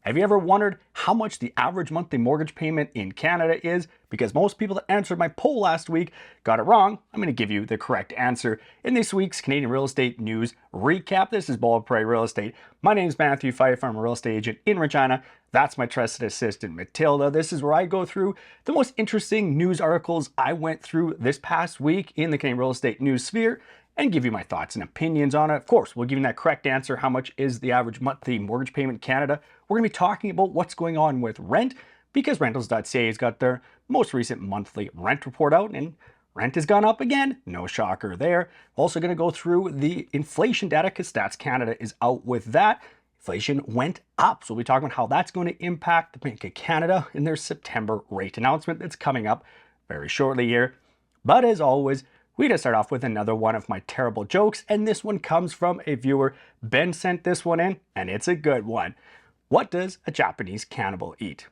Have you ever wondered how much the average monthly mortgage payment in Canada is? Because most people that answered my poll last week got it wrong, I'm going to give you the correct answer in this week's Canadian Real Estate News Recap. This is Bald Prairie Real Estate. My name is Matthew Pfeifer. I'm a real estate agent in Regina. That's my trusted assistant, 𝗤𝗲𝗄𝗧. This is where I go through the most interesting news articles I went through this past week in the Canadian real estate news sphere and give you my thoughts and opinions on it. Of course, we'll give you that correct answer. How much is the average monthly mortgage payment in Canada? We're going to be talking about what's going on with rent because Rentals.ca has got their most recent monthly rent report out and rent has gone up again. No shocker there. Also going to go through the inflation data because Stats Canada is out with that. Inflation went up, so we'll be talking about how that's going to impact the Bank of Canada in their September rate announcement that's coming up very shortly here. But as always, we just start off with another one of my terrible jokes, and this one comes from a viewer. Ben sent this one in, and it's a good one. What does a Japanese cannibal eat?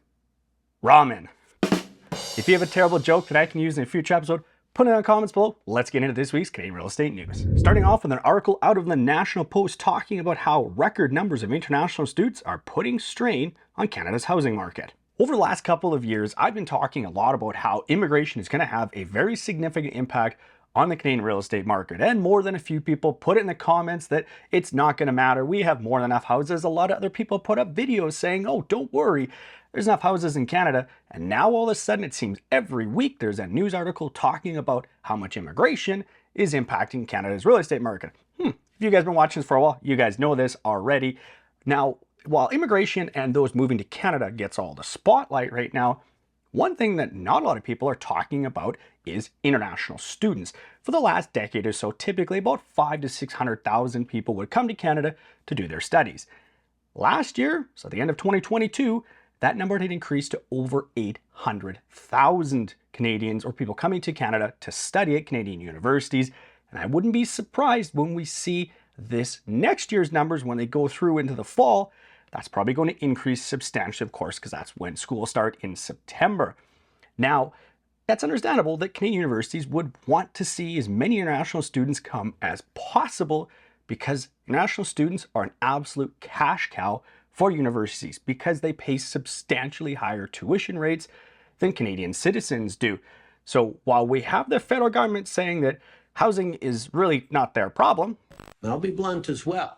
Ramen. If you have a terrible joke that I can use in a future episode, put it in the comments below. Let's get into this week's Canadian real estate news. Starting off with an article out of the National Post talking about how record numbers of international students are putting strain on Canada's housing market. Over the last couple of years, I've been talking a lot about how immigration is going to have a very significant impact on the Canadian real estate market, and more than a few people put it in the comments that it's not going to matter. We have more than enough houses. A lot of other people put up videos saying, oh, don't worry, there's enough houses in Canada. And now all of a sudden it seems every week there's a news article talking about how much immigration is impacting Canada's real estate market. If you guys have been watching this for a while, you guys know this already. Now, while immigration and those moving to Canada gets all the spotlight right now, one thing that not a lot of people are talking about is international students. For the last decade or so, typically about 500,000 to 600,000 people would come to Canada to do their studies. Last year, so at the end of 2022, that number had increased to over 800,000 Canadians or people coming to Canada to study at Canadian universities. And I wouldn't be surprised when we see this next year's numbers when they go through into the fall. That's probably going to increase substantially, of course, because that's when schools start in September. Now, that's understandable that Canadian universities would want to see as many international students come as possible because international students are an absolute cash cow for universities because they pay substantially higher tuition rates than Canadian citizens do. So while we have the federal government saying that housing is really not their problem, I'll be blunt as well.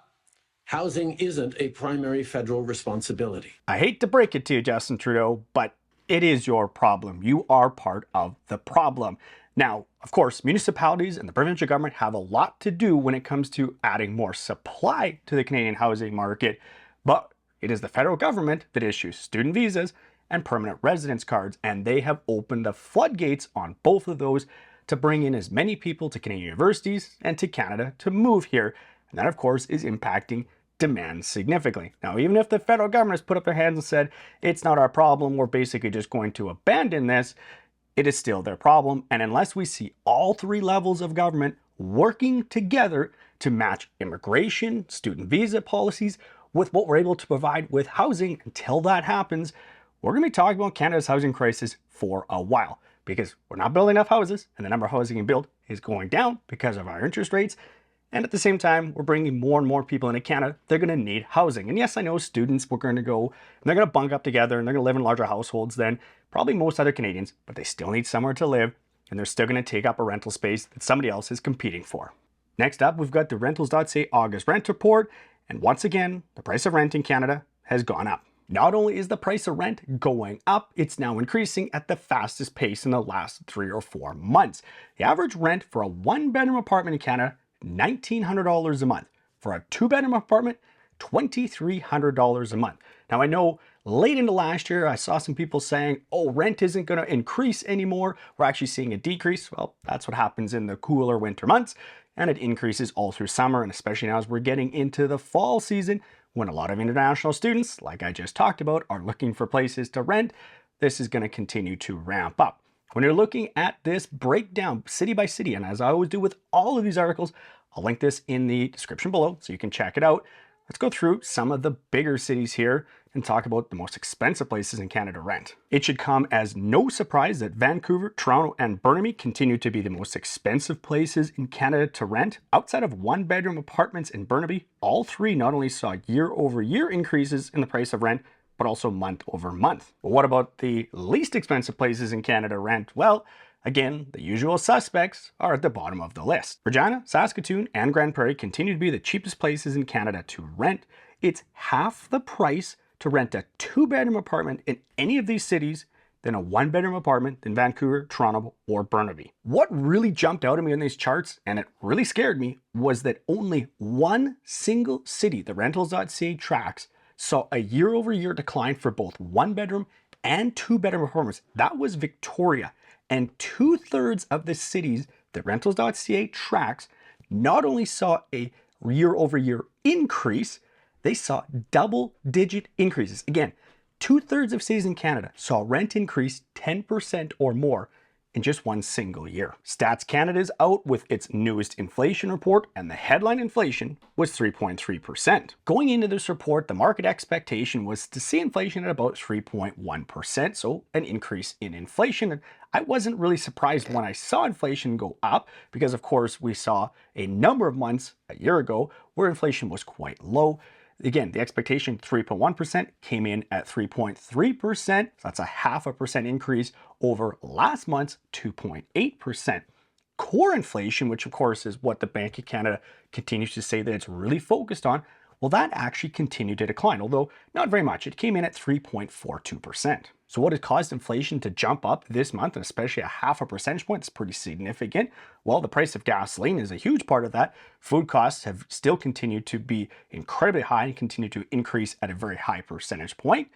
Housing isn't a primary federal responsibility. I hate to break it to you, Justin Trudeau, but it is your problem. You are part of the problem. Now, of course, municipalities and the provincial government have a lot to do when it comes to adding more supply to the Canadian housing market, but it is the federal government that issues student visas and permanent residence cards, and they have opened the floodgates on both of those to bring in as many people to Canadian universities and to Canada to move here. And that, of course, is impacting demand significantly. Now, even if the federal government has put up their hands and said, it's not our problem, we're basically just going to abandon this, it is still their problem. And unless we see all three levels of government working together to match immigration, student visa policies with what we're able to provide with housing, until that happens, we're going to be talking about Canada's housing crisis for a while because we're not building enough houses and the number of housing you build is going down because of our interest rates. And at the same time, we're bringing more and more people into Canada. They're going to need housing. And yes, I know students were going to go and they're going to bunk up together and they're going to live in larger households than probably most other Canadians, but they still need somewhere to live and they're still going to take up a rental space that somebody else is competing for. Next up, we've got the Rentals.ca August rent report. And once again, the price of rent in Canada has gone up. Not only is the price of rent going up, it's now increasing at the fastest pace in the last 3 or 4 months. The average rent for a one-bedroom apartment in Canada, $1,900 a month. For a two-bedroom apartment, $2,300 a month. Now I know late into last year, I saw some people saying, oh, rent isn't going to increase anymore. We're actually seeing a decrease. Well, that's what happens in the cooler winter months. And it increases all through summer, and especially now as we're getting into the fall season, when a lot of international students, like I just talked about, are looking for places to rent, this is going to continue to ramp up. When you're looking at this breakdown city by city, and as I always do with all of these articles, I'll link this in the description below so you can check it out. Let's go through some of the bigger cities here and talk about the most expensive places in Canada to rent. It should come as no surprise that Vancouver, Toronto, and Burnaby continue to be the most expensive places in Canada to rent. Outside of one-bedroom apartments in Burnaby, all three not only saw year-over-year increases in the price of rent, but also month over month. But what about the least expensive places in Canada to rent? Well, again, the usual suspects are at the bottom of the list. Regina, Saskatoon, and Grande Prairie continue to be the cheapest places in Canada to rent. It's half the price to rent a 2-bedroom apartment in any of these cities than a 1-bedroom apartment in Vancouver, Toronto, or Burnaby. What really jumped out at me in these charts, and it really scared me, was that only one single city the Rentals.ca tracks saw a year-over-year decline for both 1-bedroom and 2-bedroom apartments. That was Victoria. And 2/3 of the cities that Rentals.ca tracks not only saw a year-over-year increase, they saw double-digit increases. Again, 2/3 of cities in Canada saw rent increase 10% or more in just one single year. Stats Canada is out with its newest inflation report, and the headline inflation was 3.3%. Going into this report, the market expectation was to see inflation at about 3.1%, so an increase in inflation. And I wasn't really surprised when I saw inflation go up, because of course we saw a number of months a year ago where inflation was quite low. Again, the expectation 3.1% came in at 3.3%. So that's a 0.5% increase over last month's 2.8%. Core inflation, which of course is what the Bank of Canada continues to say that it's really focused on, well, that actually continued to decline, although not very much. It came in at 3.42%. So what has caused inflation to jump up this month, and especially a 0.5 percentage point? It's pretty significant. Well, the price of gasoline is a huge part of that. Food costs have still continued to be incredibly high and continue to increase at a very high percentage point.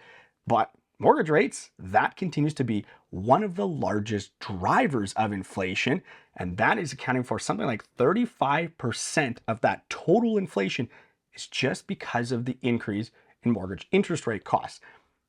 But mortgage rates, that continues to be one of the largest drivers of inflation, and that is accounting for something like 35% of that total inflation is just because of the increase in mortgage interest rate costs.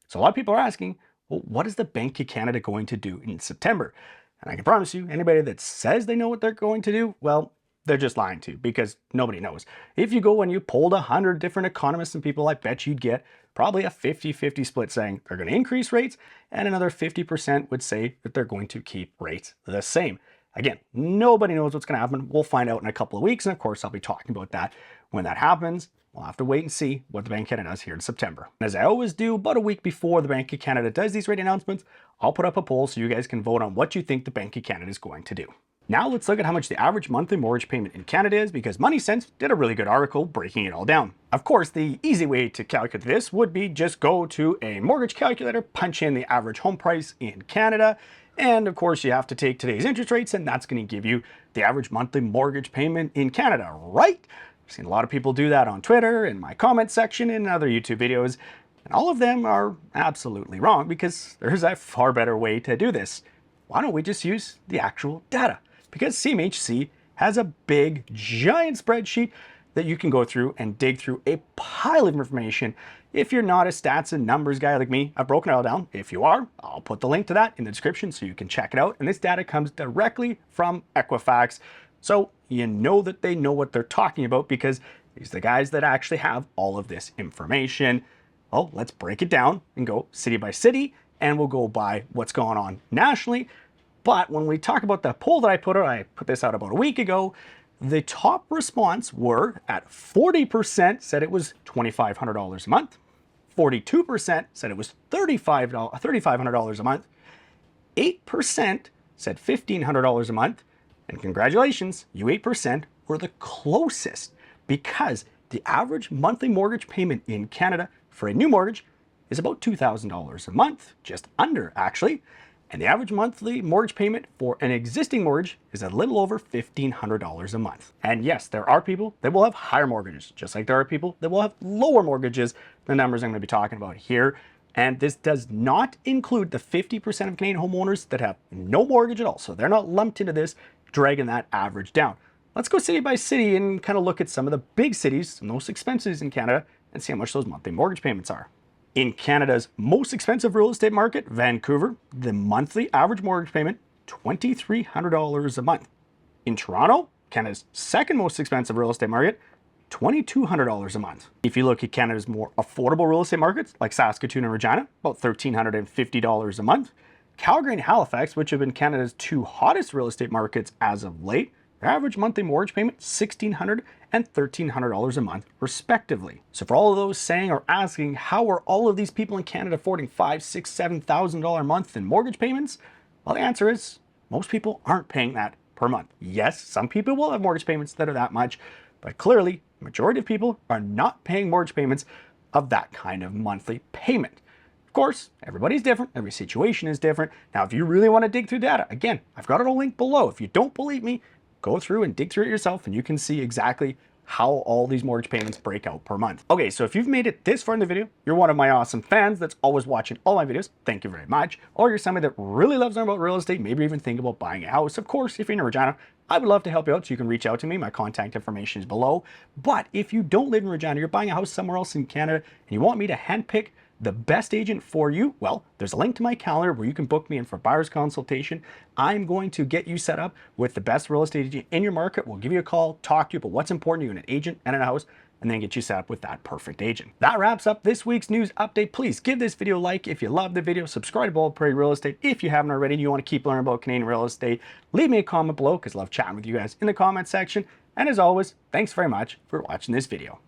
So a lot of people are asking, well, what is the Bank of Canada going to do in September? And I can promise you, anybody that says they know what they're going to do, well, they're just lying to you, because nobody knows. If you go and you polled 100 different economists and people, I bet you'd get probably a 50-50 split saying they're going to increase rates, and another 50% would say that they're going to keep rates the same. Again, nobody knows what's going to happen. We'll find out in a couple of weeks, and of course, I'll be talking about that when that happens. We'll have to wait and see what the Bank of Canada does here in September. And as I always do, about a week before the Bank of Canada does these rate announcements, I'll put up a poll so you guys can vote on what you think the Bank of Canada is going to do. Now let's look at how much the average monthly mortgage payment in Canada is, because MoneySense did a really good article breaking it all down. Of course, the easy way to calculate this would be just go to a mortgage calculator, punch in the average home price in Canada, and of course you have to take today's interest rates, and that's going to give you the average monthly mortgage payment in Canada, right? I've seen a lot of people do that on Twitter, in my comment section, and other YouTube videos, and all of them are absolutely wrong, because there's a far better way to do this. Why don't we just use the actual data? Because CMHC has a big, giant spreadsheet that you can go through and dig through a pile of information. If you're not a stats and numbers guy like me, I've broken it all down. If you are, I'll put the link to that in the description so you can check it out. And this data comes directly from Equifax. So you know that they know what they're talking about, because these are the guys that actually have all of this information. Well, let's break it down and go city by city, and we'll go by what's going on nationally. But when we talk about the poll that I put this out about a week ago, the top response were at 40% said it was $2,500 a month, 42% said it was $3,500 a month, 8% said $1,500 a month, and congratulations, you 8% were the closest, because the average monthly mortgage payment in Canada for a new mortgage is about $2,000 a month, just under actually. And the average monthly mortgage payment for an existing mortgage is a little over $1,500 a month. And yes, there are people that will have higher mortgages, just like there are people that will have lower mortgages, the numbers I'm going to be talking about here. And this does not include the 50% of Canadian homeowners that have no mortgage at all. So they're not lumped into this, dragging that average down. Let's go city by city and kind of look at some of the big cities, the most expensive in Canada, and see how much those monthly mortgage payments are. In Canada's most expensive real estate market, Vancouver, the monthly average mortgage payment, $2,300 a month. In Toronto, Canada's second most expensive real estate market, $2,200 a month. If you look at Canada's more affordable real estate markets, like Saskatoon and Regina, about $1,350 a month. Calgary and Halifax, which have been Canada's two hottest real estate markets as of late, their average monthly mortgage payment, $1,600 and $1,300 a month, respectively. So for all of those saying or asking, how are all of these people in Canada affording $5,000, $6,000, $7,000 a month in mortgage payments? Well, the answer is most people aren't paying that per month. Yes, some people will have mortgage payments that are that much, but clearly, the majority of people are not paying mortgage payments of that kind of monthly payment. Of course, everybody's different. Every situation is different. Now, if you really want to dig through data, again, I've got it all linked below. If you don't believe me, go through and dig through it yourself and you can see exactly how all these mortgage payments break out per month. Okay, so if you've made it this far in the video, you're one of my awesome fans that's always watching all my videos. Thank you very much. Or you're somebody that really loves learning about real estate, maybe even think about buying a house. Of course, if you're in Regina, I would love to help you out, so you can reach out to me. My contact information is below. But if you don't live in Regina, you're buying a house somewhere else in Canada, and you want me to handpick the best agent for you, well, there's a link to my calendar where you can book me in for buyer's consultation. I'm going to get you set up with the best real estate agent in your market. We'll give you a call, talk to you about what's important to you in an agent and in a house, and then get you set up with that perfect agent. That wraps up this week's news update. Please give this video a like if you love the video. Subscribe to Bald Prairie Real Estate if you haven't already and you want to keep learning about Canadian real estate. Leave me a comment below because I love chatting with you guys in the comment section. And as always, thanks very much for watching this video.